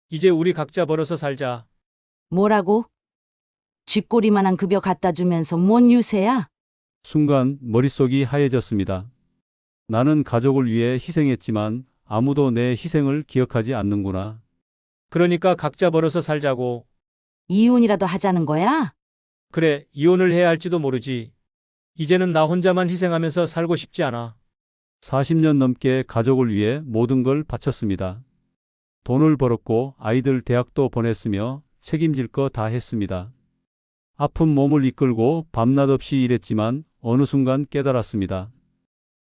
이제 우리 각자 벌어서 살자. 뭐라고? 쥐꼬리만한 급여 갖다 주면서 뭔 유세야? 순간 머릿속이 하얘졌습니다. 나는 가족을 위해 희생했지만 아무도 내 희생을 기억하지 않는구나. 그러니까 각자 벌어서 살자고. 이혼이라도 하자는 거야? 그래, 이혼을 해야 할지도 모르지. 이제는 나 혼자만 희생하면서 살고 싶지 않아. 40년 넘게 가족을 위해 모든 걸 바쳤습니다. 돈을 벌었고 아이들 대학도 보냈으며 책임질 거 다 했습니다. 아픈 몸을 이끌고 밤낮 없이 일했지만 어느 순간 깨달았습니다.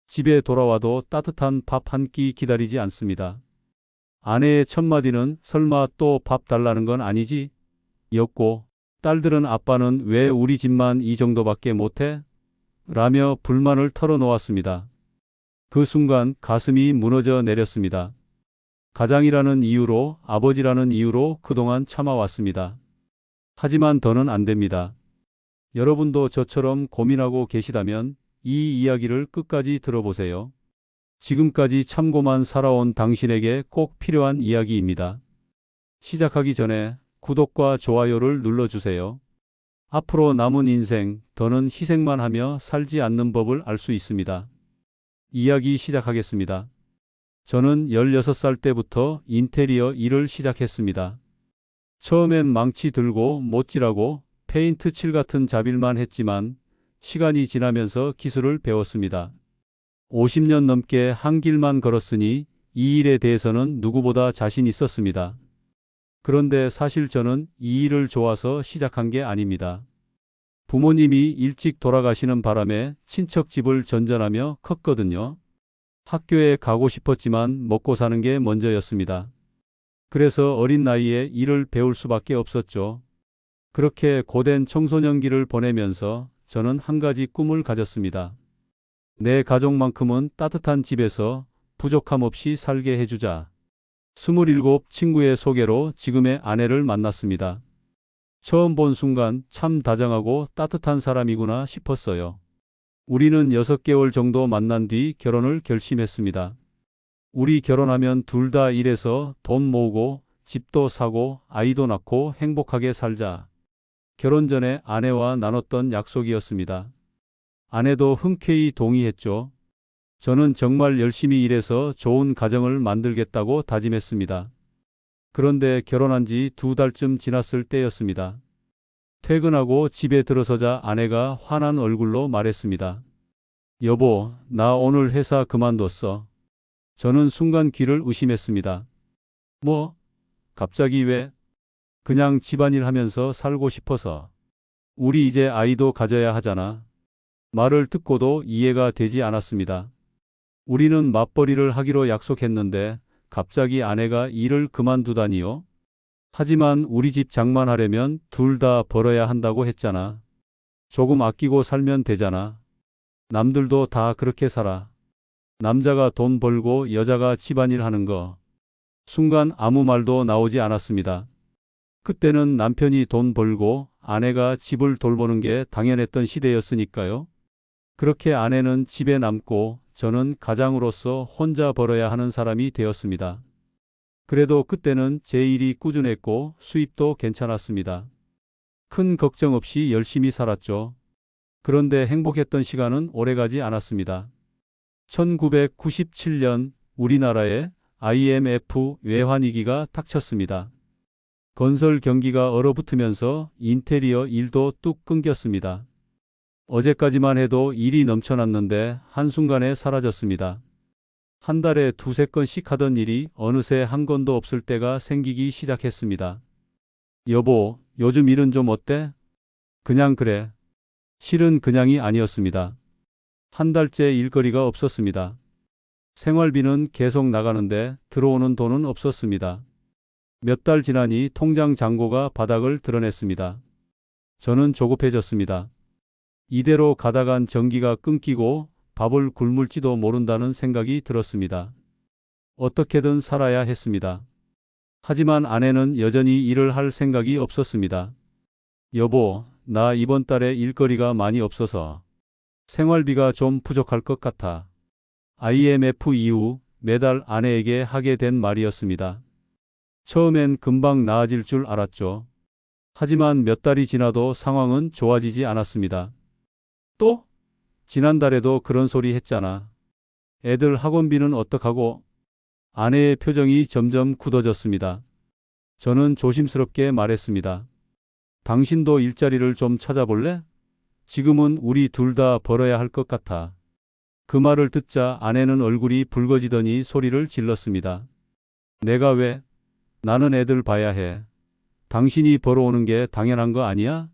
집에 돌아와도 따뜻한 밥 한 끼 기다리지 않습니다. 아내의 첫마디는 설마 또 밥 달라는 건 아니지? 였고, 딸들은 아빠는 왜 우리 집만 이 정도밖에 못해? 라며 불만을 털어놓았습니다. 그 순간 가슴이 무너져 내렸습니다. 가장이라는 이유로, 아버지라는 이유로 그동안 참아왔습니다. 하지만 더는 안 됩니다. 여러분도 저처럼 고민하고 계시다면 이 이야기를 끝까지 들어보세요. 지금까지 참고만 살아온 당신에게 꼭 필요한 이야기입니다. 시작하기 전에 구독과 좋아요를 눌러주세요. 앞으로 남은 인생, 더는 희생만 하며 살지 않는 법을 알 수 있습니다. 이야기 시작하겠습니다. 저는 16살 때부터 인테리어 일을 시작했습니다. 처음엔 망치 들고 못질하고 페인트 칠 같은 잡일만 했지만 시간이 지나면서 기술을 배웠습니다. 50년 넘게 한 길만 걸었으니 이 일에 대해서는 누구보다 자신 있었습니다. 그런데 사실 저는 이 일을 좋아서 시작한 게 아닙니다. 부모님이 일찍 돌아가시는 바람에 친척 집을 전전하며 컸거든요. 학교에 가고 싶었지만 먹고 사는 게 먼저였습니다. 그래서 어린 나이에 일을 배울 수밖에 없었죠. 그렇게 고된 청소년기를 보내면서 저는 한 가지 꿈을 가졌습니다. 내 가족만큼은 따뜻한 집에서 부족함 없이 살게 해주자. 27 친구의 소개로 지금의 아내를 만났습니다. 처음 본 순간 참 다정하고 따뜻한 사람이구나 싶었어요. 우리는 6개월 정도 만난 뒤 결혼을 결심했습니다. 우리 결혼하면 둘 다 일해서 돈 모으고 집도 사고 아이도 낳고 행복하게 살자. 결혼 전에 아내와 나눴던 약속이었습니다. 아내도 흔쾌히 동의했죠. 저는 정말 열심히 일해서 좋은 가정을 만들겠다고 다짐했습니다. 그런데 결혼한 지 2달쯤 지났을 때였습니다. 퇴근하고 집에 들어서자 아내가 화난 얼굴로 말했습니다. 여보, 나 오늘 회사 그만뒀어. 저는 순간 귀를 의심했습니다. 뭐? 갑자기 왜? 그냥 집안일 하면서 살고 싶어서. 우리 이제 아이도 가져야 하잖아. 말을 듣고도 이해가 되지 않았습니다. 우리는 맞벌이를 하기로 약속했는데 갑자기 아내가 일을 그만두다니요? 하지만 우리 집 장만하려면 둘 다 벌어야 한다고 했잖아. 조금 아끼고 살면 되잖아. 남들도 다 그렇게 살아. 남자가 돈 벌고 여자가 집안일 하는 거. 순간 아무 말도 나오지 않았습니다. 그때는 남편이 돈 벌고 아내가 집을 돌보는 게 당연했던 시대였으니까요. 그렇게 아내는 집에 남고 저는 가장으로서 혼자 벌어야 하는 사람이 되었습니다. 그래도 그때는 제 일이 꾸준했고 수입도 괜찮았습니다. 큰 걱정 없이 열심히 살았죠. 그런데 행복했던 시간은 오래가지 않았습니다. 1997년 우리나라에 IMF 외환위기가 닥쳤습니다. 건설 경기가 얼어붙으면서 인테리어 일도 뚝 끊겼습니다. 어제까지만 해도 일이 넘쳐났는데 한순간에 사라졌습니다. 한 달에 2~3건씩 하던 일이 어느새 한 건도 없을 때가 생기기 시작했습니다. 여보, 요즘 일은 좀 어때? 그냥 그래. 실은 그냥이 아니었습니다. 한 달째 일거리가 없었습니다. 생활비는 계속 나가는데 들어오는 돈은 없었습니다. 몇 달 지나니 통장 잔고가 바닥을 드러냈습니다. 저는 조급해졌습니다. 이대로 가다간 전기가 끊기고 밥을 굶을지도 모른다는 생각이 들었습니다. 어떻게든 살아야 했습니다. 하지만 아내는 여전히 일을 할 생각이 없었습니다. 여보, 나 이번 달에 일거리가 많이 없어서 생활비가 좀 부족할 것 같아. IMF 이후 매달 아내에게 하게 된 말이었습니다. 처음엔 금방 나아질 줄 알았죠. 하지만 몇 달이 지나도 상황은 좋아지지 않았습니다. 또? 지난달에도 그런 소리 했잖아. 애들 학원비는 어떡하고? 아내의 표정이 점점 굳어졌습니다. 저는 조심스럽게 말했습니다. 당신도 일자리를 좀 찾아볼래? 지금은 우리 둘 다 벌어야 할 것 같아. 그 말을 듣자 아내는 얼굴이 붉어지더니 소리를 질렀습니다. 내가 왜? 나는 애들 봐야 해. 당신이 벌어오는 게 당연한 거 아니야?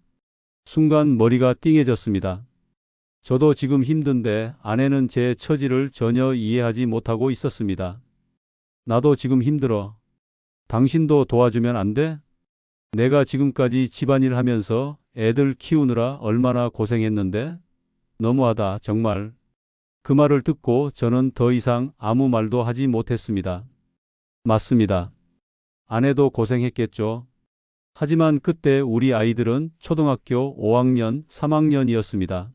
순간 머리가 띵해졌습니다. 저도 지금 힘든데 아내는 제 처지를 전혀 이해하지 못하고 있었습니다. 나도 지금 힘들어. 당신도 도와주면 안 돼? 내가 지금까지 집안일 하면서 애들 키우느라 얼마나 고생했는데? 너무하다, 정말. 그 말을 듣고 저는 더 이상 아무 말도 하지 못했습니다. 맞습니다. 아내도 고생했겠죠. 하지만 그때 우리 아이들은 초등학교 5학년, 3학년이었습니다.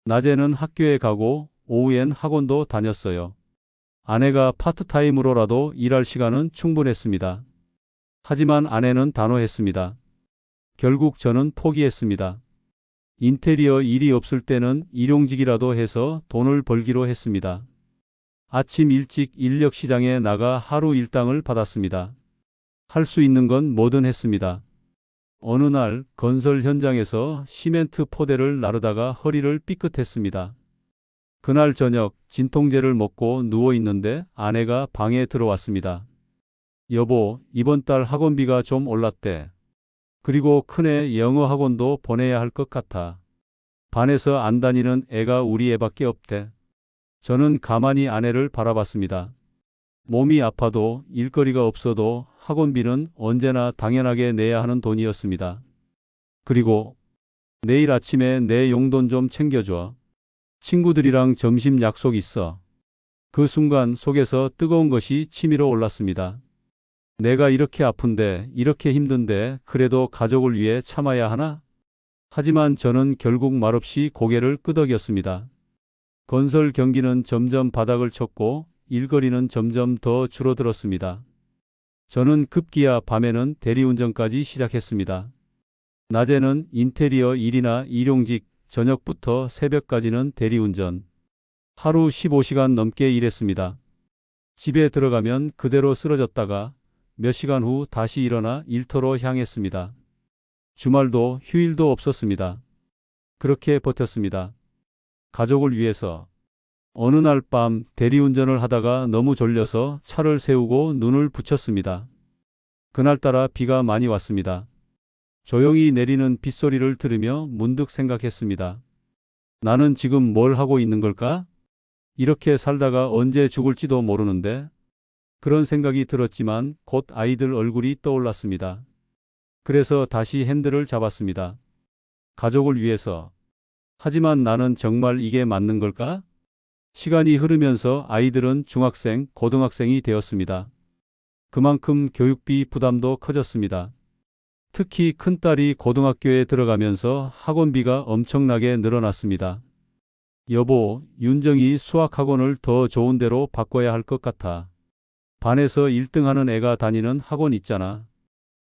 낮에는 학교에 가고 오후엔 학원도 다녔어요. 아내가 파트타임으로라도 일할 시간은 충분했습니다. 하지만 아내는 단호했습니다. 결국 저는 포기했습니다. 인테리어 일이 없을 때는 일용직이라도 해서 돈을 벌기로 했습니다. 아침 일찍 인력시장에 나가 하루 일당을 받았습니다. 할 수 있는 건 뭐든 했습니다. 어느 날 건설 현장에서 시멘트 포대를 나르다가 허리를 삐끗했습니다. 그날 저녁 진통제를 먹고 누워 있는데 아내가 방에 들어왔습니다. 여보, 이번 달 학원비가 좀 올랐대. 그리고 큰애 영어 학원도 보내야 할 것 같아. 반에서 안 다니는 애가 우리 애밖에 없대. 저는 가만히 아내를 바라봤습니다. 몸이 아파도 일거리가 없어도 학원비는 언제나 당연하게 내야 하는 돈이었습니다. 그리고 내일 아침에 내 용돈 좀 챙겨줘. 친구들이랑 점심 약속 있어. 그 순간 속에서 뜨거운 것이 치밀어 올랐습니다. 내가 이렇게 아픈데, 이렇게 힘든데 그래도 가족을 위해 참아야 하나? 하지만 저는 결국 말없이 고개를 끄덕였습니다. 건설 경기는 점점 바닥을 쳤고 일거리는 점점 더 줄어들었습니다. 저는 급기야 밤에는 대리운전까지 시작했습니다. 낮에는 인테리어 일이나 일용직, 저녁부터 새벽까지는 대리운전. 하루 15시간 넘게 일했습니다. 집에 들어가면 그대로 쓰러졌다가 몇 시간 후 다시 일어나 일터로 향했습니다. 주말도 휴일도 없었습니다. 그렇게 버텼습니다. 가족을 위해서. 어느 날 밤 대리운전을 하다가 너무 졸려서 차를 세우고 눈을 붙였습니다. 그날따라 비가 많이 왔습니다. 조용히 내리는 빗소리를 들으며 문득 생각했습니다. 나는 지금 뭘 하고 있는 걸까? 이렇게 살다가 언제 죽을지도 모르는데. 그런 생각이 들었지만 곧 아이들 얼굴이 떠올랐습니다. 그래서 다시 핸들을 잡았습니다. 가족을 위해서. 하지만 나는 정말 이게 맞는 걸까? 시간이 흐르면서 아이들은 중학생, 고등학생이 되었습니다. 그만큼 교육비 부담도 커졌습니다. 특히 큰딸이 고등학교에 들어가면서 학원비가 엄청나게 늘어났습니다. 여보, 윤정이 수학학원을 더 좋은 데로 바꿔야 할 것 같아. 반에서 1등하는 애가 다니는 학원 있잖아.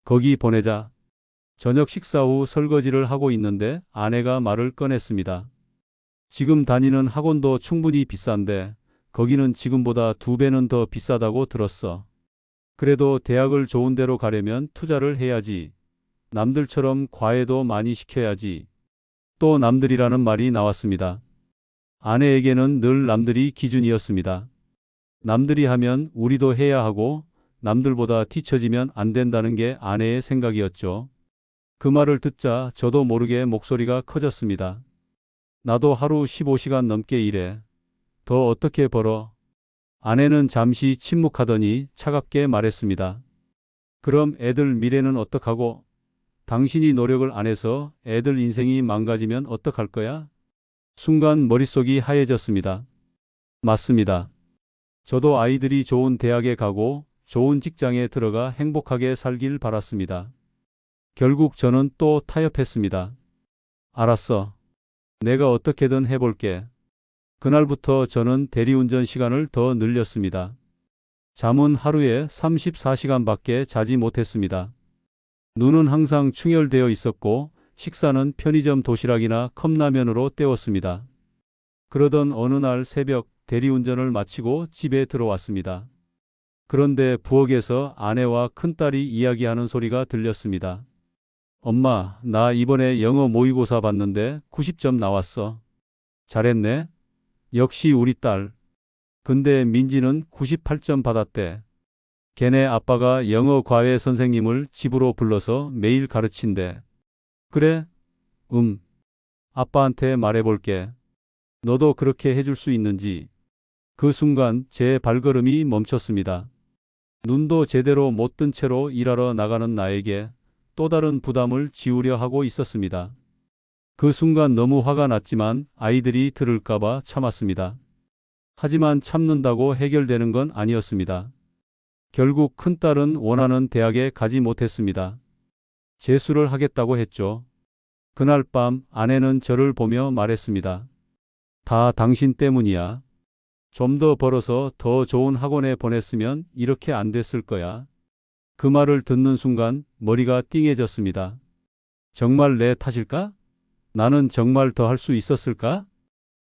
거기 보내자. 저녁 식사 후 설거지를 하고 있는데 아내가 말을 꺼냈습니다. 지금 다니는 학원도 충분히 비싼데 거기는 지금보다 2배는 더 비싸다고 들었어. 그래도 대학을 좋은 데로 가려면 투자를 해야지. 남들처럼 과외도 많이 시켜야지. 또 남들이라는 말이 나왔습니다. 아내에게는 늘 남들이 기준이었습니다. 남들이 하면 우리도 해야 하고 남들보다 뒤처지면 안 된다는 게 아내의 생각이었죠. 그 말을 듣자 저도 모르게 목소리가 커졌습니다. 나도 하루 15시간 넘게 일해. 더 어떻게 벌어? 아내는 잠시 침묵하더니 차갑게 말했습니다. 그럼 애들 미래는 어떡하고? 당신이 노력을 안 해서 애들 인생이 망가지면 어떡할 거야? 순간 머릿속이 하얘졌습니다. 맞습니다. 저도 아이들이 좋은 대학에 가고 좋은 직장에 들어가 행복하게 살길 바랐습니다. 결국 저는 또 타협했습니다. 알았어. 내가 어떻게든 해볼게. 그날부터 저는 대리운전 시간을 더 늘렸습니다. 잠은 하루에 34시간밖에 자지 못했습니다. 눈은 항상 충혈되어 있었고 식사는 편의점 도시락이나 컵라면으로 때웠습니다. 그러던 어느 날 새벽 대리운전을 마치고 집에 들어왔습니다. 그런데 부엌에서 아내와 큰딸이 이야기하는 소리가 들렸습니다. 엄마, 나 이번에 영어 모의고사 봤는데 90점 나왔어. 잘했네. 역시 우리 딸. 근데 민지는 98점 받았대. 걔네 아빠가 영어 과외 선생님을 집으로 불러서 매일 가르친대. 그래? 아빠한테 말해볼게. 너도 그렇게 해줄 수 있는지. 그 순간 제 발걸음이 멈췄습니다. 눈도 제대로 못 뜬 채로 일하러 나가는 나에게 또 다른 부담을 지우려 하고 있었습니다. 그 순간 너무 화가 났지만 아이들이 들을까봐 참았습니다. 하지만 참는다고 해결되는 건 아니었습니다. 결국 큰딸은 원하는 대학에 가지 못했습니다. 재수를 하겠다고 했죠. 그날 밤 아내는 저를 보며 말했습니다. 다 당신 때문이야. 좀 더 벌어서 더 좋은 학원에 보냈으면 이렇게 안 됐을 거야. 그 말을 듣는 순간 머리가 띵해졌습니다. 정말 내 탓일까? 나는 정말 더 할 수 있었을까?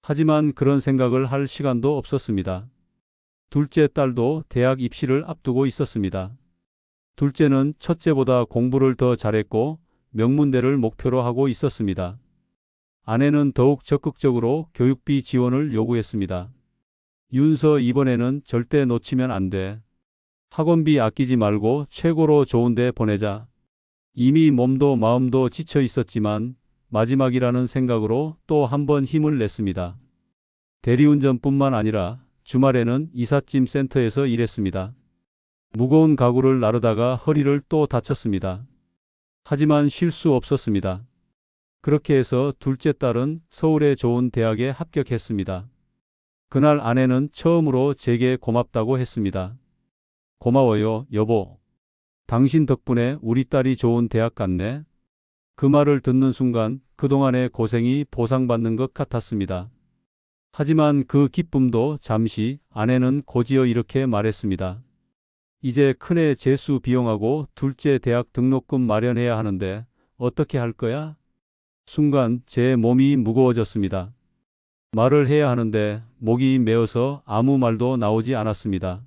하지만 그런 생각을 할 시간도 없었습니다. 둘째 딸도 대학 입시를 앞두고 있었습니다. 둘째는 첫째보다 공부를 더 잘했고 명문대를 목표로 하고 있었습니다. 아내는 더욱 적극적으로 교육비 지원을 요구했습니다. 윤서 이번에는 절대 놓치면 안 돼. 학원비 아끼지 말고 최고로 좋은 데 보내자. 이미 몸도 마음도 지쳐 있었지만 마지막이라는 생각으로 또 한 번 힘을 냈습니다. 대리운전뿐만 아니라 주말에는 이삿짐 센터에서 일했습니다. 무거운 가구를 나르다가 허리를 또 다쳤습니다. 하지만 쉴 수 없었습니다. 그렇게 해서 둘째 딸은 서울의 좋은 대학에 합격했습니다. 그날 아내는 처음으로 제게 고맙다고 했습니다. 고마워요, 여보. 당신 덕분에 우리 딸이 좋은 대학 갔네. 그 말을 듣는 순간 그동안의 고생이 보상받는 것 같았습니다. 하지만 그 기쁨도 잠시. 아내는 곧이어 이렇게 말했습니다. 이제 큰애 재수 비용하고 둘째 대학 등록금 마련해야 하는데 어떻게 할 거야? 순간 제 몸이 무거워졌습니다. 말을 해야 하는데 목이 메어서 아무 말도 나오지 않았습니다.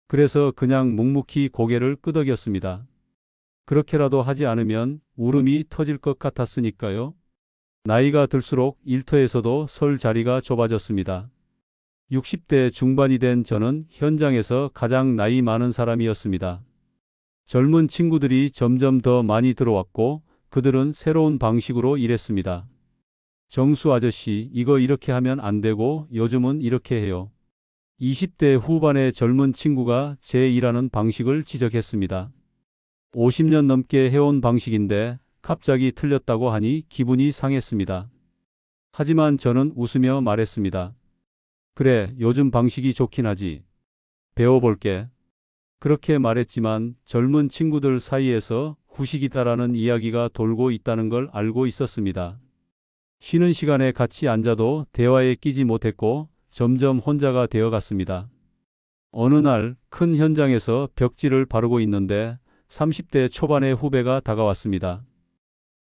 그래서 그냥 묵묵히 고개를 끄덕였습니다. 그렇게라도 하지 않으면 울음이 터질 것 같았으니까요. 나이가 들수록 일터에서도 설 자리가 좁아졌습니다. 60대 중반이 된 저는 현장에서 가장 나이 많은 사람이었습니다. 젊은 친구들이 점점 더 많이 들어왔고 그들은 새로운 방식으로 일했습니다. 정수 아저씨, 이거 이렇게 하면 안 되고 요즘은 이렇게 해요. 20대 후반의 젊은 친구가 제 일하는 방식을 지적했습니다. 50년 넘게 해온 방식인데 갑자기 틀렸다고 하니 기분이 상했습니다. 하지만 저는 웃으며 말했습니다. 그래, 요즘 방식이 좋긴 하지. 배워볼게. 그렇게 말했지만 젊은 친구들 사이에서 후식이다라는 이야기가 돌고 있다는 걸 알고 있었습니다. 쉬는 시간에 같이 앉아도 대화에 끼지 못했고 점점 혼자가 되어갔습니다. 어느 날 큰 현장에서 벽지를 바르고 있는데 30대 초반의 후배가 다가왔습니다.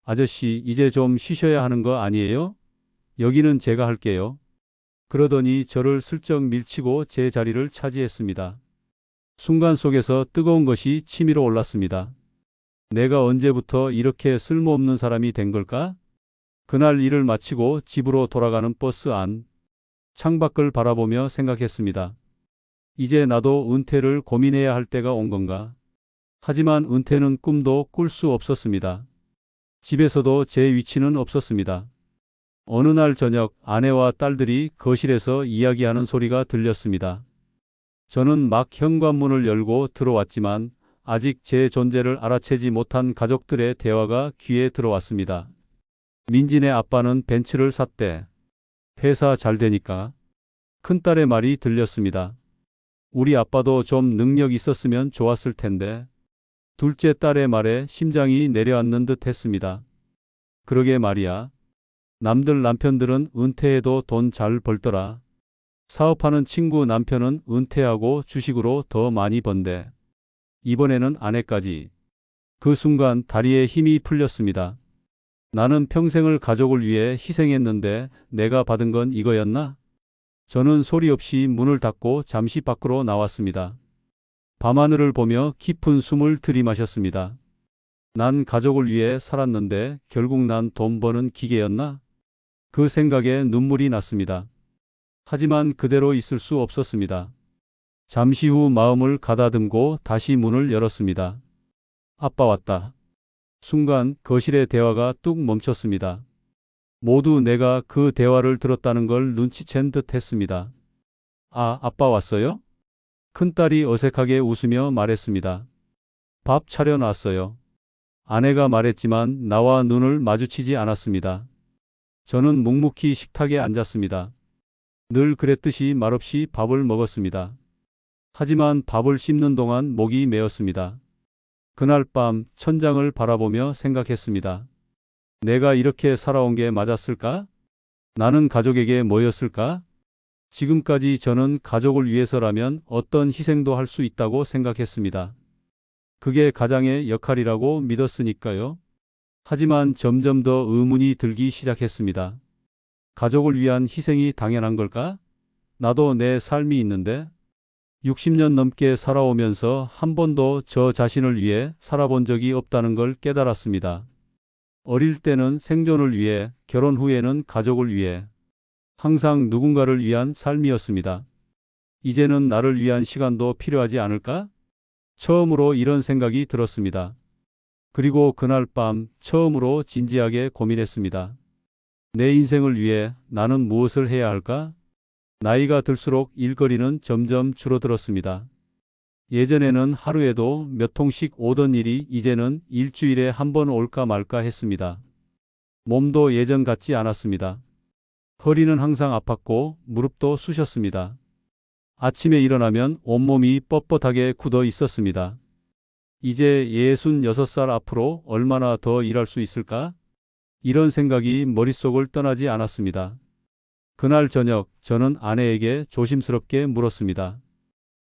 아저씨, 이제 좀 쉬셔야 하는 거 아니에요? 여기는 제가 할게요. 그러더니 저를 슬쩍 밀치고 제 자리를 차지했습니다. 순간 속에서 뜨거운 것이 치밀어 올랐습니다. 내가 언제부터 이렇게 쓸모없는 사람이 된 걸까? 그날 일을 마치고 집으로 돌아가는 버스 안, 창밖을 바라보며 생각했습니다. 이제 나도 은퇴를 고민해야 할 때가 온 건가? 하지만 은퇴는 꿈도 꿀 수 없었습니다. 집에서도 제 위치는 없었습니다. 어느 날 저녁 아내와 딸들이 거실에서 이야기하는 소리가 들렸습니다. 저는 막 현관문을 열고 들어왔지만 아직 제 존재를 알아채지 못한 가족들의 대화가 귀에 들어왔습니다. 민지네 아빠는 벤츠를 샀대. 회사 잘 되니까. 큰딸의 말이 들렸습니다. 우리 아빠도 좀 능력 있었으면 좋았을 텐데. 둘째 딸의 말에 심장이 내려앉는 듯 했습니다. 그러게 말이야. 남들 남편들은 은퇴해도 돈 잘 벌더라. 사업하는 친구 남편은 은퇴하고 주식으로 더 많이 번대. 이번에는 아내까지. 그 순간 다리에 힘이 풀렸습니다. 나는 평생을 가족을 위해 희생했는데 내가 받은 건 이거였나? 저는 소리 없이 문을 닫고 잠시 밖으로 나왔습니다. 밤하늘을 보며 깊은 숨을 들이마셨습니다. 난 가족을 위해 살았는데 결국 난 돈 버는 기계였나? 그 생각에 눈물이 났습니다. 하지만 그대로 있을 수 없었습니다. 잠시 후 마음을 가다듬고 다시 문을 열었습니다. 아빠 왔다. 순간 거실의 대화가 뚝 멈췄습니다. 모두 내가 그 대화를 들었다는 걸 눈치챈 듯 했습니다. 아, 아빠 왔어요? 큰딸이 어색하게 웃으며 말했습니다. 밥 차려놨어요. 아내가 말했지만 나와 눈을 마주치지 않았습니다. 저는 묵묵히 식탁에 앉았습니다. 늘 그랬듯이 말없이 밥을 먹었습니다. 하지만 밥을 씹는 동안 목이 메었습니다. 그날 밤 천장을 바라보며 생각했습니다. 내가 이렇게 살아온 게 맞았을까? 나는 가족에게 뭐였을까? 지금까지 저는 가족을 위해서라면 어떤 희생도 할 수 있다고 생각했습니다. 그게 가장의 역할이라고 믿었으니까요. 하지만 점점 더 의문이 들기 시작했습니다. 가족을 위한 희생이 당연한 걸까? 나도 내 삶이 있는데 60년 넘게 살아오면서 한 번도 저 자신을 위해 살아본 적이 없다는 걸 깨달았습니다. 어릴 때는 생존을 위해, 결혼 후에는 가족을 위해, 항상 누군가를 위한 삶이었습니다. 이제는 나를 위한 시간도 필요하지 않을까? 처음으로 이런 생각이 들었습니다. 그리고 그날 밤 처음으로 진지하게 고민했습니다. 내 인생을 위해 나는 무엇을 해야 할까? 나이가 들수록 일거리는 점점 줄어들었습니다. 예전에는 하루에도 몇 통씩 오던 일이 이제는 일주일에 한 번 올까 말까 했습니다. 몸도 예전 같지 않았습니다. 허리는 항상 아팠고 무릎도 쑤셨습니다. 아침에 일어나면 온몸이 뻣뻣하게 굳어 있었습니다. 이제 66살 앞으로 얼마나 더 일할 수 있을까? 이런 생각이 머릿속을 떠나지 않았습니다. 그날 저녁 저는 아내에게 조심스럽게 물었습니다.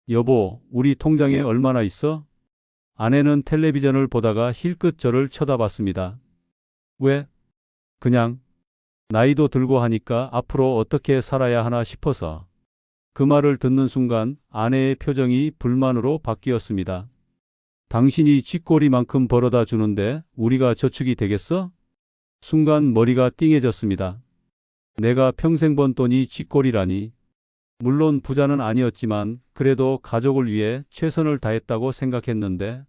여보, 우리 통장에 얼마나 있어? 아내는 텔레비전을 보다가 힐끗 저를 쳐다봤습니다. 왜? 그냥 나이도 들고 하니까 앞으로 어떻게 살아야 하나 싶어서. 그 말을 듣는 순간 아내의 표정이 불만으로 바뀌었습니다. 당신이 쥐꼬리만큼 벌어다 주는데 우리가 저축이 되겠어? 순간 머리가 띵해졌습니다. 내가 평생 번 돈이 쥐꼬리라니. 물론 부자는 아니었지만 그래도 가족을 위해 최선을 다했다고 생각했는데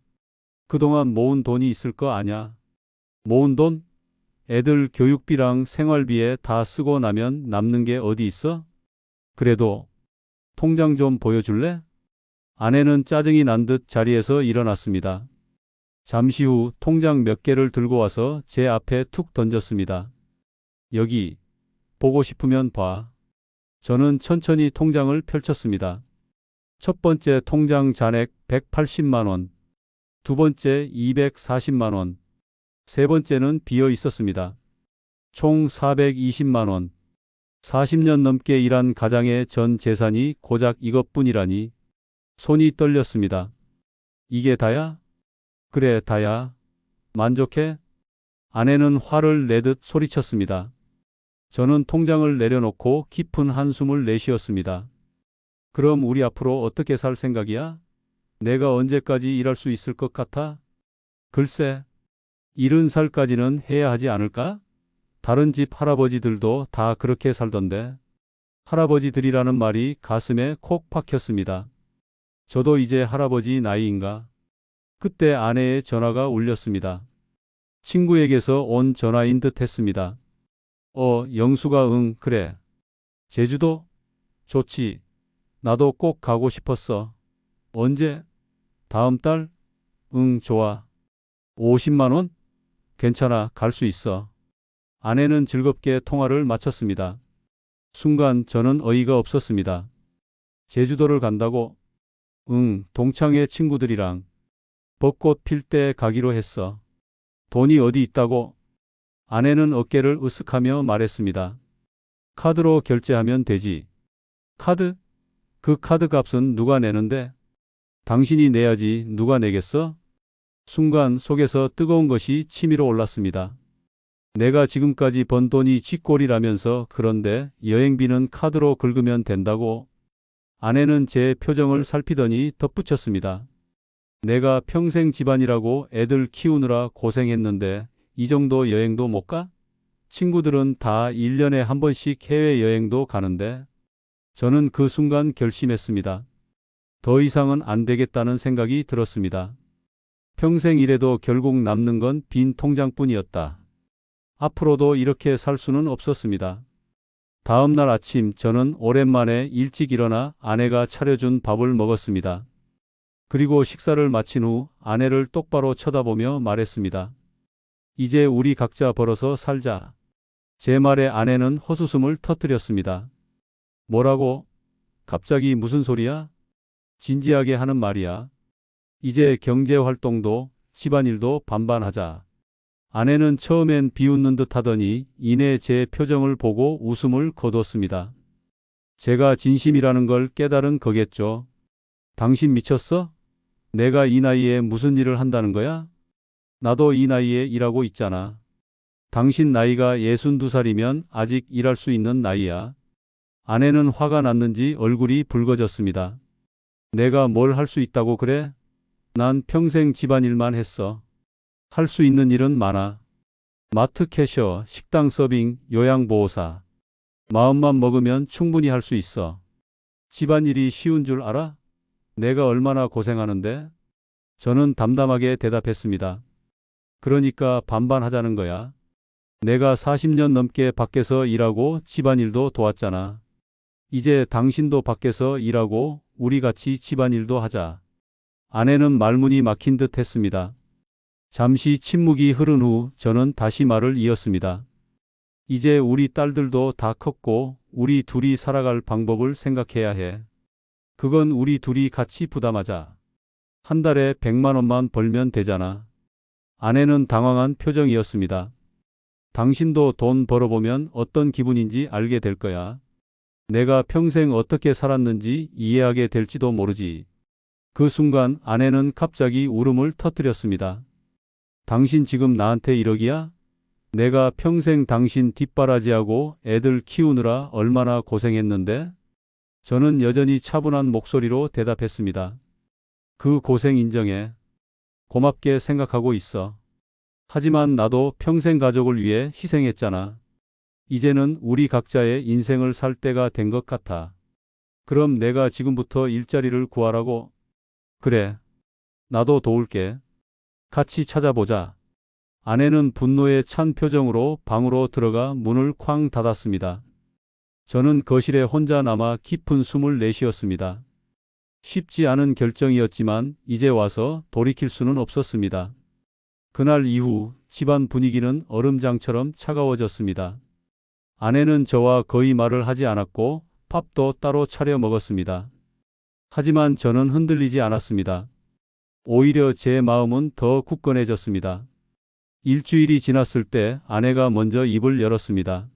그동안 모은 돈이 있을 거 아냐. 모은 돈? 애들 교육비랑 생활비에 다 쓰고 나면 남는 게 어디 있어? 그래도 통장 좀 보여줄래? 아내는 짜증이 난 듯 자리에서 일어났습니다. 잠시 후 통장 몇 개를 들고 와서 제 앞에 툭 던졌습니다. 여기, 보고 싶으면 봐. 저는 천천히 통장을 펼쳤습니다. 첫 번째 통장 잔액 180만 원, 두 번째 240만 원, 세 번째는 비어 있었습니다. 총 420만 원. 40년 넘게 일한 가장의 전 재산이 고작 이것뿐이라니. 손이 떨렸습니다. 이게 다야? 그래, 다야. 만족해? 아내는 화를 내듯 소리쳤습니다. 저는 통장을 내려놓고 깊은 한숨을 내쉬었습니다. 그럼 우리 앞으로 어떻게 살 생각이야? 내가 언제까지 일할 수 있을 것 같아? 글쎄, 70살까지는 해야 하지 않을까? 다른 집 할아버지들도 다 그렇게 살던데. 할아버지들이라는 말이 가슴에 콕 박혔습니다. 저도 이제 할아버지 나이인가? 그때 아내의 전화가 울렸습니다. 친구에게서 온 전화인 듯 했습니다. 영수가 응, 그래. 제주도? 좋지. 나도 꼭 가고 싶었어. 언제? 다음 달? 응, 좋아. 50만 원? 괜찮아, 갈 수 있어. 아내는 즐겁게 통화를 마쳤습니다. 순간 저는 어이가 없었습니다. 제주도를 간다고? 응, 동창회 친구들이랑 벚꽃 필 때 가기로 했어. 돈이 어디 있다고? 아내는 어깨를 으쓱하며 말했습니다. 카드로 결제하면 되지. 카드? 그 카드 값은 누가 내는데? 당신이 내야지 누가 내겠어? 순간 속에서 뜨거운 것이 치밀어 올랐습니다. 내가 지금까지 번 돈이 쥐꼬리라면서 그런데 여행비는 카드로 긁으면 된다고? 아내는 제 표정을 살피더니 덧붙였습니다. 내가 평생 집안이라고 애들 키우느라 고생했는데 이 정도 여행도 못 가? 친구들은 다 1년에 한 번씩 해외여행도 가는데 저는 그 순간 결심했습니다. 더 이상은 안 되겠다는 생각이 들었습니다. 평생 일해도 결국 남는 건 빈 통장뿐이었다. 앞으로도 이렇게 살 수는 없었습니다. 다음 날 아침 저는 오랜만에 일찍 일어나 아내가 차려준 밥을 먹었습니다. 그리고 식사를 마친 후 아내를 똑바로 쳐다보며 말했습니다. 이제 우리 각자 벌어서 살자. 제 말에 아내는 헛웃음을 터뜨렸습니다. 뭐라고? 갑자기 무슨 소리야? 진지하게 하는 말이야. 이제 경제활동도 집안일도 반반하자. 아내는 처음엔 비웃는 듯 하더니 이내 제 표정을 보고 웃음을 거뒀습니다. 제가 진심이라는 걸 깨달은 거겠죠. 당신 미쳤어? 내가 이 나이에 무슨 일을 한다는 거야? 나도 이 나이에 일하고 있잖아. 당신 나이가 62살이면 아직 일할 수 있는 나이야. 아내는 화가 났는지 얼굴이 붉어졌습니다. 내가 뭘 할 수 있다고 그래? 난 평생 집안일만 했어. 할 수 있는 일은 많아. 마트 캐셔, 식당 서빙, 요양보호사. 마음만 먹으면 충분히 할 수 있어. 집안일이 쉬운 줄 알아? 내가 얼마나 고생하는데? 저는 담담하게 대답했습니다. 그러니까 반반하자는 거야. 내가 40년 넘게 밖에서 일하고 집안일도 도왔잖아. 이제 당신도 밖에서 일하고 우리 같이 집안일도 하자. 아내는 말문이 막힌 듯 했습니다. 잠시 침묵이 흐른 후 저는 다시 말을 이었습니다. 이제 우리 딸들도 다 컸고 우리 둘이 살아갈 방법을 생각해야 해. 그건 우리 둘이 같이 부담하자. 한 달에 100만 원만 벌면 되잖아. 아내는 당황한 표정이었습니다. 당신도 돈 벌어보면 어떤 기분인지 알게 될 거야. 내가 평생 어떻게 살았는지 이해하게 될지도 모르지. 그 순간 아내는 갑자기 울음을 터뜨렸습니다. 당신 지금 나한테 1억이야? 내가 평생 당신 뒷바라지하고 애들 키우느라 얼마나 고생했는데? 저는 여전히 차분한 목소리로 대답했습니다. 그 고생 인정해. 고맙게 생각하고 있어. 하지만 나도 평생 가족을 위해 희생했잖아. 이제는 우리 각자의 인생을 살 때가 된 것 같아. 그럼 내가 지금부터 일자리를 구하라고? 그래. 나도 도울게. 같이 찾아보자. 아내는 분노에 찬 표정으로 방으로 들어가 문을 쾅 닫았습니다. 저는 거실에 혼자 남아 깊은 숨을 내쉬었습니다. 쉽지 않은 결정이었지만 이제 와서 돌이킬 수는 없었습니다. 그날 이후 집안 분위기는 얼음장처럼 차가워졌습니다. 아내는 저와 거의 말을 하지 않았고 밥도 따로 차려 먹었습니다. 하지만 저는 흔들리지 않았습니다. 오히려 제 마음은 더 굳건해졌습니다. 일주일이 지났을 때 아내가 먼저 입을 열었습니다.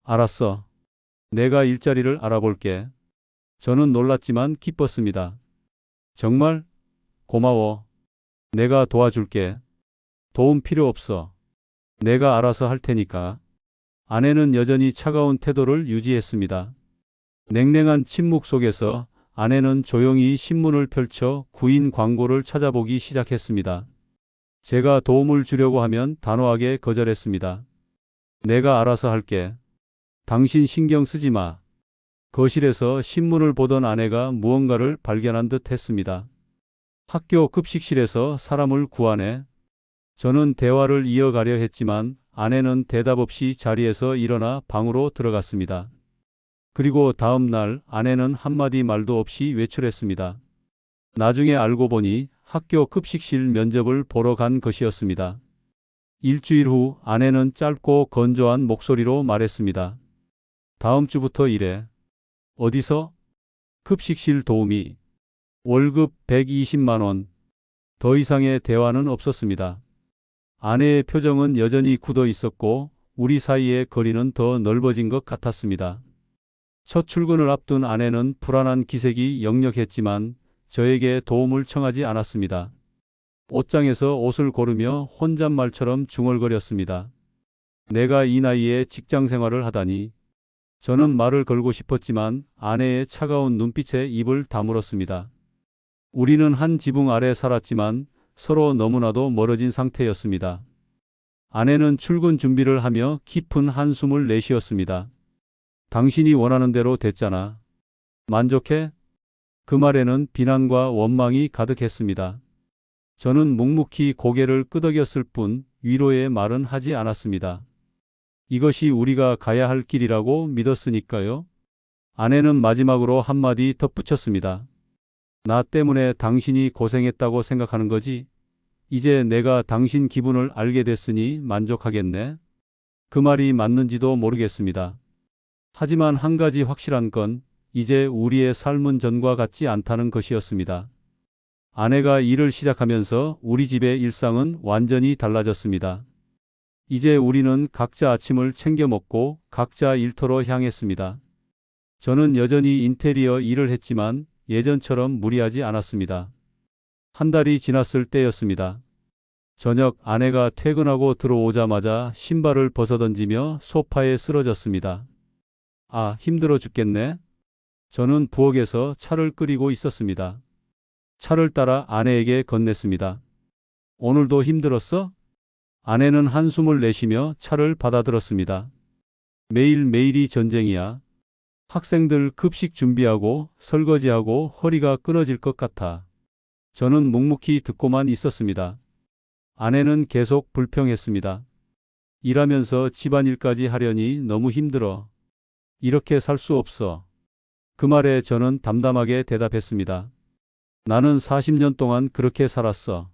알았어. 내가 일자리를 알아볼게. 저는 놀랐지만 기뻤습니다. 정말? 고마워. 내가 도와줄게. 도움 필요 없어. 내가 알아서 할 테니까. 아내는 여전히 차가운 태도를 유지했습니다. 냉랭한 침묵 속에서 아내는 조용히 신문을 펼쳐 구인 광고를 찾아보기 시작했습니다. 제가 도움을 주려고 하면 단호하게 거절했습니다. 내가 알아서 할게. 당신 신경 쓰지 마. 거실에서 신문을 보던 아내가 무언가를 발견한 듯 했습니다. 학교 급식실에서 사람을 구하네. 저는 대화를 이어가려 했지만 아내는 대답 없이 자리에서 일어나 방으로 들어갔습니다. 그리고 다음 날 아내는 한마디 말도 없이 외출했습니다. 나중에 알고 보니 학교 급식실 면접을 보러 간 것이었습니다. 일주일 후 아내는 짧고 건조한 목소리로 말했습니다. 다음 주부터 일해. 어디서? 급식실 도우미. 월급 120만 원. 더 이상의 대화는 없었습니다. 아내의 표정은 여전히 굳어 있었고 우리 사이의 거리는 더 넓어진 것 같았습니다. 첫 출근을 앞둔 아내는 불안한 기색이 역력했지만 저에게 도움을 청하지 않았습니다. 옷장에서 옷을 고르며 혼잣말처럼 중얼거렸습니다. 내가 이 나이에 직장 생활을 하다니. 저는 말을 걸고 싶었지만 아내의 차가운 눈빛에 입을 다물었습니다. 우리는 한 지붕 아래 살았지만 서로 너무나도 멀어진 상태였습니다. 아내는 출근 준비를 하며 깊은 한숨을 내쉬었습니다. 당신이 원하는 대로 됐잖아. 만족해? 그 말에는 비난과 원망이 가득했습니다. 저는 묵묵히 고개를 끄덕였을 뿐 위로의 말은 하지 않았습니다. 이것이 우리가 가야 할 길이라고 믿었으니까요. 아내는 마지막으로 한마디 덧붙였습니다. 나 때문에 당신이 고생했다고 생각하는 거지? 이제 내가 당신 기분을 알게 됐으니 만족하겠네. 그 말이 맞는지도 모르겠습니다. 하지만 한 가지 확실한 건 이제 우리의 삶은 전과 같지 않다는 것이었습니다. 아내가 일을 시작하면서 우리 집의 일상은 완전히 달라졌습니다. 이제 우리는 각자 아침을 챙겨 먹고 각자 일터로 향했습니다. 저는 여전히 인테리어 일을 했지만 예전처럼 무리하지 않았습니다. 한 달이 지났을 때였습니다. 저녁 아내가 퇴근하고 들어오자마자 신발을 벗어던지며 소파에 쓰러졌습니다. 아, 힘들어 죽겠네. 저는 부엌에서 차를 끓이고 있었습니다. 차를 따라 아내에게 건넸습니다. 오늘도 힘들었어? 아내는 한숨을 내쉬며 차를 받아들었습니다. 매일매일이 전쟁이야. 학생들 급식 준비하고 설거지하고 허리가 끊어질 것 같아. 저는 묵묵히 듣고만 있었습니다. 아내는 계속 불평했습니다. 일하면서 집안일까지 하려니 너무 힘들어. 이렇게 살 수 없어. 그 말에 저는 담담하게 대답했습니다. 나는 40년 동안 그렇게 살았어.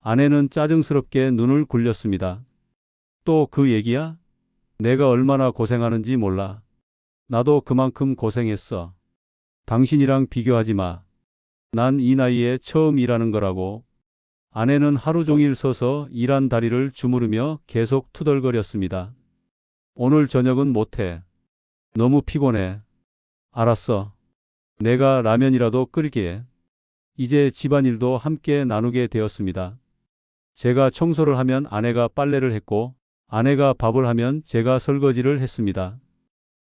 아내는 짜증스럽게 눈을 굴렸습니다. 또 그 얘기야? 내가 얼마나 고생하는지 몰라. 나도 그만큼 고생했어. 당신이랑 비교하지 마. 난 이 나이에 처음 일하는 거라고. 아내는 하루 종일 서서 일한 다리를 주무르며 계속 투덜거렸습니다. 오늘 저녁은 못해. 너무 피곤해. 알았어. 내가 라면이라도 끓일게. 이제 집안일도 함께 나누게 되었습니다. 제가 청소를 하면 아내가 빨래를 했고 아내가 밥을 하면 제가 설거지를 했습니다.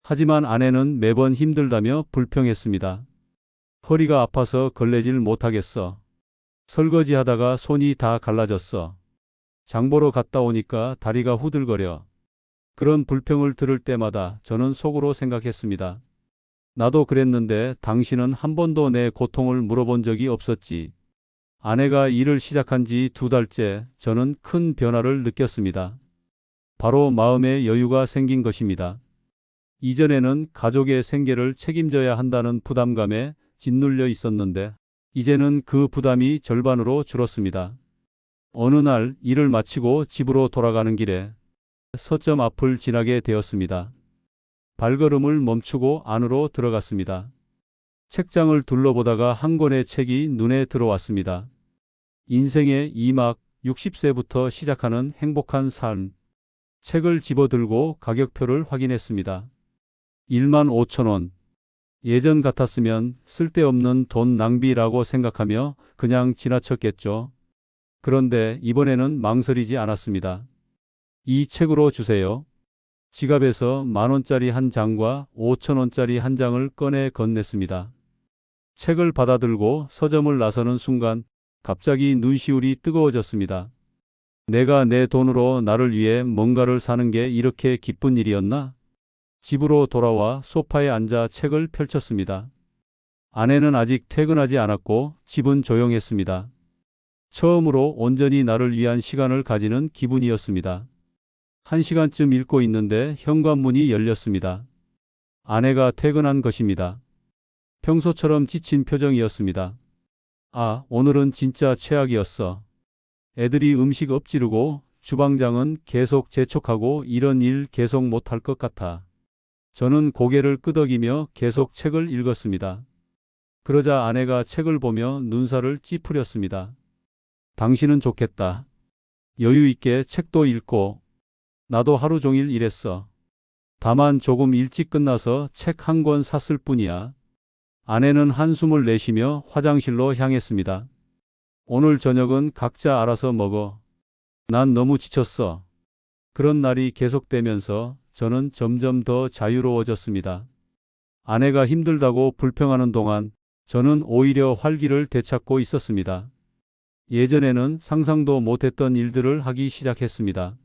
하지만 아내는 매번 힘들다며 불평했습니다. 허리가 아파서 걸레질 못하겠어. 설거지하다가 손이 다 갈라졌어. 장보러 갔다 오니까 다리가 후들거려. 그런 불평을 들을 때마다 저는 속으로 생각했습니다. 나도 그랬는데 당신은 한 번도 내 고통을 물어본 적이 없었지. 아내가 일을 시작한 지 2달째 저는 큰 변화를 느꼈습니다. 바로 마음의 여유가 생긴 것입니다. 이전에는 가족의 생계를 책임져야 한다는 부담감에 짓눌려 있었는데 이제는 그 부담이 절반으로 줄었습니다. 어느 날 일을 마치고 집으로 돌아가는 길에 서점 앞을 지나게 되었습니다. 발걸음을 멈추고 안으로 들어갔습니다. 책장을 둘러보다가 한 권의 책이 눈에 들어왔습니다. 인생의 2막 60세부터 시작하는 행복한 삶. 책을 집어들고 가격표를 확인했습니다. 15,000원. 예전 같았으면 쓸데없는 돈 낭비라고 생각하며 그냥 지나쳤겠죠. 그런데 이번에는 망설이지 않았습니다. 이 책으로 주세요. 지갑에서 10,000원짜리 한 장과 5,000원짜리 한 장을 꺼내 건넸습니다. 책을 받아들고 서점을 나서는 순간 갑자기 눈시울이 뜨거워졌습니다. 내가 내 돈으로 나를 위해 뭔가를 사는 게 이렇게 기쁜 일이었나? 집으로 돌아와 소파에 앉아 책을 펼쳤습니다. 아내는 아직 퇴근하지 않았고 집은 조용했습니다. 처음으로 온전히 나를 위한 시간을 가지는 기분이었습니다. 1시간쯤 읽고 있는데 현관문이 열렸습니다. 아내가 퇴근한 것입니다. 평소처럼 지친 표정이었습니다. 아, 오늘은 진짜 최악이었어. 애들이 음식 엎지르고 주방장은 계속 재촉하고 이런 일 계속 못할 것 같아. 저는 고개를 끄덕이며 계속 책을 읽었습니다. 그러자 아내가 책을 보며 눈살을 찌푸렸습니다. 당신은 좋겠다. 여유 있게 책도 읽고 나도 하루 종일 일했어. 다만 조금 일찍 끝나서 책 한 권 샀을 뿐이야. 아내는 한숨을 내쉬며 화장실로 향했습니다. 오늘 저녁은 각자 알아서 먹어. 난 너무 지쳤어. 그런 날이 계속되면서 저는 점점 더 자유로워졌습니다. 아내가 힘들다고 불평하는 동안 저는 오히려 활기를 되찾고 있었습니다. 예전에는 상상도 못했던 일들을 하기 시작했습니다.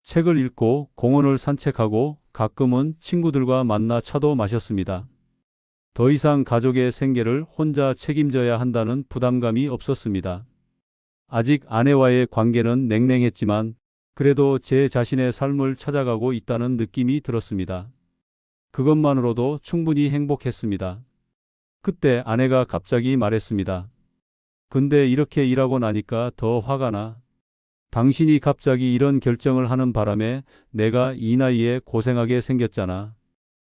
책을 읽고 공원을 산책하고 가끔은 친구들과 만나 차도 마셨습니다. 더 이상 가족의 생계를 혼자 책임져야 한다는 부담감이 없었습니다. 아직 아내와의 관계는 냉랭했지만 그래도 제 자신의 삶을 찾아가고 있다는 느낌이 들었습니다. 그것만으로도 충분히 행복했습니다. 그때 아내가 갑자기 말했습니다. 근데 이렇게 일하고 나니까 더 화가 나. 당신이 갑자기 이런 결정을 하는 바람에 내가 이 나이에 고생하게 생겼잖아.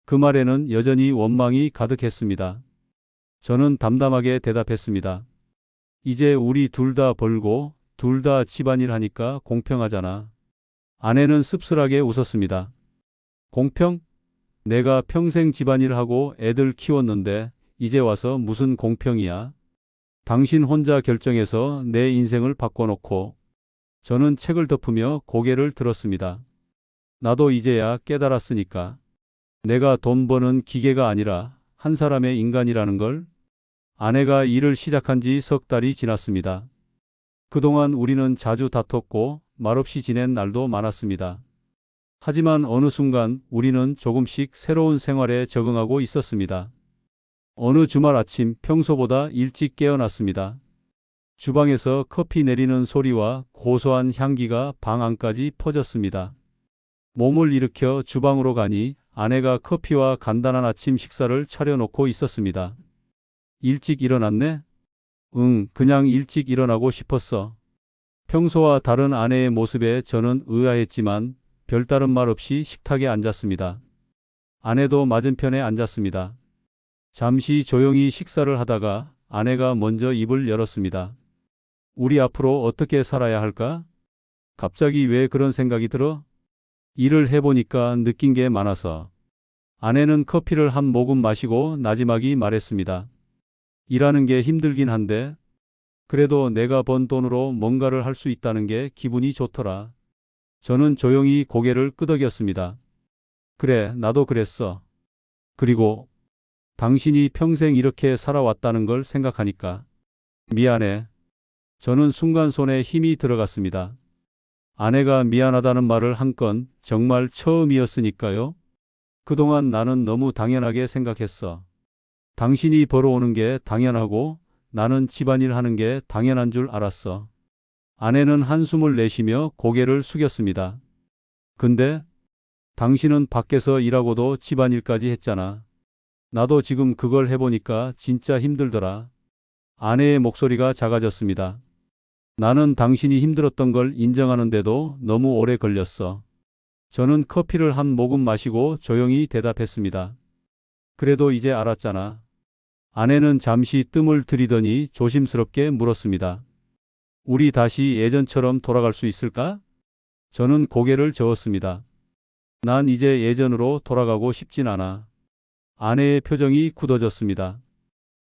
그 말에는 여전히 원망이 가득했습니다. 저는 담담하게 대답했습니다. 이제 우리 둘 다 벌고 둘 다 집안일 하니까 공평하잖아. 아내는 씁쓸하게 웃었습니다. 공평? 내가 평생 집안일하고 애들 키웠는데 이제 와서 무슨 공평이야? 당신 혼자 결정해서 내 인생을 바꿔놓고. 저는 책을 덮으며 고개를 들었습니다. 나도 이제야 깨달았으니까. 내가 돈 버는 기계가 아니라 한 사람의 인간이라는 걸. 아내가 일을 시작한 지 석 달이 지났습니다. 그동안 우리는 자주 다퉜고 말없이 지낸 날도 많았습니다. 하지만 어느 순간 우리는 조금씩 새로운 생활에 적응하고 있었습니다. 어느 주말 아침 평소보다 일찍 깨어났습니다. 주방에서 커피 내리는 소리와 고소한 향기가 방 안까지 퍼졌습니다. 몸을 일으켜 주방으로 가니 아내가 커피와 간단한 아침 식사를 차려놓고 있었습니다. 일찍 일어났네? 응, 그냥 일찍 일어나고 싶었어. 평소와 다른 아내의 모습에 저는 의아했지만 별다른 말 없이 식탁에 앉았습니다. 아내도 맞은편에 앉았습니다. 잠시 조용히 식사를 하다가 아내가 먼저 입을 열었습니다. 우리 앞으로 어떻게 살아야 할까? 갑자기 왜 그런 생각이 들어? 일을 해보니까 느낀 게 많아서. 아내는 커피를 한 모금 마시고 나지막이 말했습니다. 일하는 게 힘들긴 한데 그래도 내가 번 돈으로 뭔가를 할 수 있다는 게 기분이 좋더라. 저는 조용히 고개를 끄덕였습니다. 그래, 나도 그랬어. 그리고 당신이 평생 이렇게 살아왔다는 걸 생각하니까 미안해. 저는 순간 손에 힘이 들어갔습니다. 아내가 미안하다는 말을 한 건 정말 처음이었으니까요. 그동안 나는 너무 당연하게 생각했어. 당신이 벌어오는 게 당연하고 나는 집안일 하는 게 당연한 줄 알았어. 아내는 한숨을 내쉬며 고개를 숙였습니다. 근데 당신은 밖에서 일하고도 집안일까지 했잖아. 나도 지금 그걸 해보니까 진짜 힘들더라. 아내의 목소리가 작아졌습니다. 나는 당신이 힘들었던 걸 인정하는데도 너무 오래 걸렸어. 저는 커피를 한 모금 마시고 조용히 대답했습니다. 그래도 이제 알았잖아. 아내는 잠시 뜸을 들이더니 조심스럽게 물었습니다. 우리 다시 예전처럼 돌아갈 수 있을까? 저는 고개를 저었습니다. 난 이제 예전으로 돌아가고 싶진 않아. 아내의 표정이 굳어졌습니다.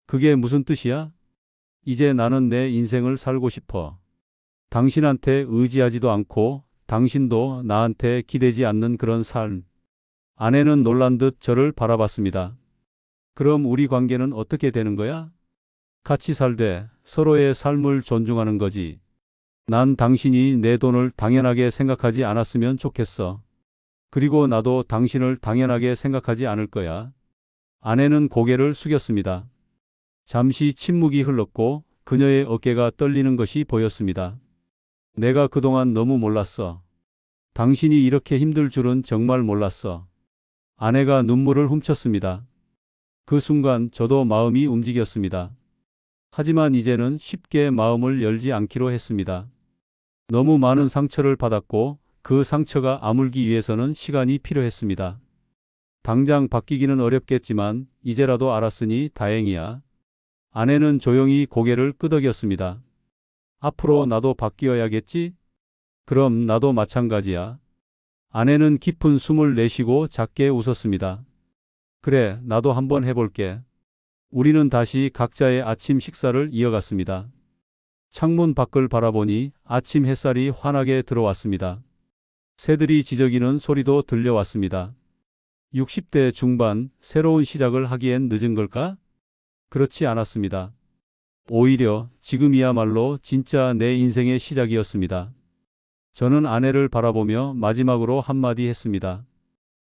그게 무슨 뜻이야? 이제 나는 내 인생을 살고 싶어. 당신한테 의지하지도 않고 당신도 나한테 기대지 않는 그런 삶. 아내는 놀란 듯 저를 바라봤습니다. 그럼 우리 관계는 어떻게 되는 거야? 같이 살되 서로의 삶을 존중하는 거지. 난 당신이 내 돈을 당연하게 생각하지 않았으면 좋겠어. 그리고 나도 당신을 당연하게 생각하지 않을 거야. 아내는 고개를 숙였습니다. 잠시 침묵이 흘렀고 그녀의 어깨가 떨리는 것이 보였습니다. 내가 그동안 너무 몰랐어. 당신이 이렇게 힘들 줄은 정말 몰랐어. 아내가 눈물을 훔쳤습니다. 그 순간 저도 마음이 움직였습니다. 하지만 이제는 쉽게 마음을 열지 않기로 했습니다. 너무 많은 상처를 받았고 그 상처가 아물기 위해서는 시간이 필요했습니다. 당장 바뀌기는 어렵겠지만 이제라도 알았으니 다행이야. 아내는 조용히 고개를 끄덕였습니다. 앞으로 나도 바뀌어야겠지? 그럼 나도 마찬가지야. 아내는 깊은 숨을 내쉬고 작게 웃었습니다. 그래, 나도 한번 해볼게. 우리는 다시 각자의 아침 식사를 이어갔습니다. 창문 밖을 바라보니 아침 햇살이 환하게 들어왔습니다. 새들이 지저귀는 소리도 들려왔습니다. 60대 중반, 새로운 시작을 하기엔 늦은 걸까? 그렇지 않았습니다. 오히려 지금이야말로 진짜 내 인생의 시작이었습니다. 저는 아내를 바라보며 마지막으로 한마디 했습니다.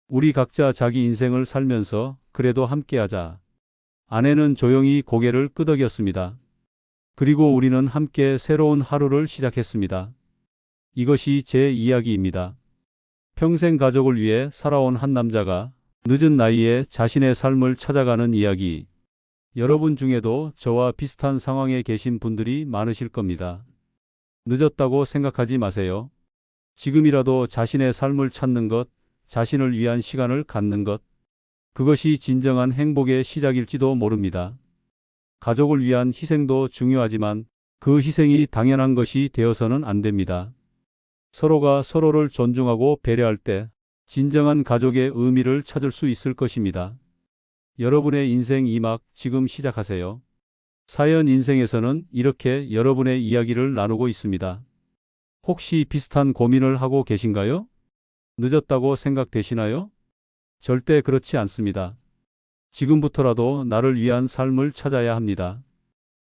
우리 각자 자기 인생을 살면서 그래도 함께하자. 아내는 조용히 고개를 끄덕였습니다. 그리고 우리는 함께 새로운 하루를 시작했습니다. 이것이 제 이야기입니다. 평생 가족을 위해 살아온 한 남자가 늦은 나이에 자신의 삶을 찾아가는 이야기. 여러분 중에도 저와 비슷한 상황에 계신 분들이 많으실 겁니다. 늦었다고 생각하지 마세요. 지금이라도 자신의 삶을 찾는 것, 자신을 위한 시간을 갖는 것, 그것이 진정한 행복의 시작일지도 모릅니다. 가족을 위한 희생도 중요하지만 그 희생이 당연한 것이 되어서는 안 됩니다. 서로가 서로를 존중하고 배려할 때 진정한 가족의 의미를 찾을 수 있을 것입니다. 여러분의 인생 2막 지금 시작하세요. 사연 인생에서는 이렇게 여러분의 이야기를 나누고 있습니다. 혹시 비슷한 고민을 하고 계신가요? 늦었다고 생각되시나요? 절대 그렇지 않습니다. 지금부터라도 나를 위한 삶을 찾아야 합니다.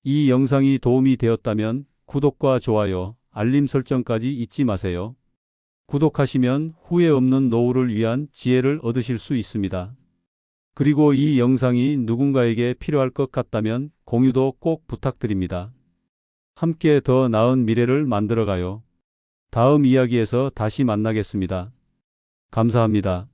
이 영상이 도움이 되었다면 구독과 좋아요, 알림 설정까지 잊지 마세요. 구독하시면 후회 없는 노후를 위한 지혜를 얻으실 수 있습니다. 그리고 이 영상이 누군가에게 필요할 것 같다면 공유도 꼭 부탁드립니다. 함께 더 나은 미래를 만들어가요. 다음 이야기에서 다시 만나겠습니다. 감사합니다.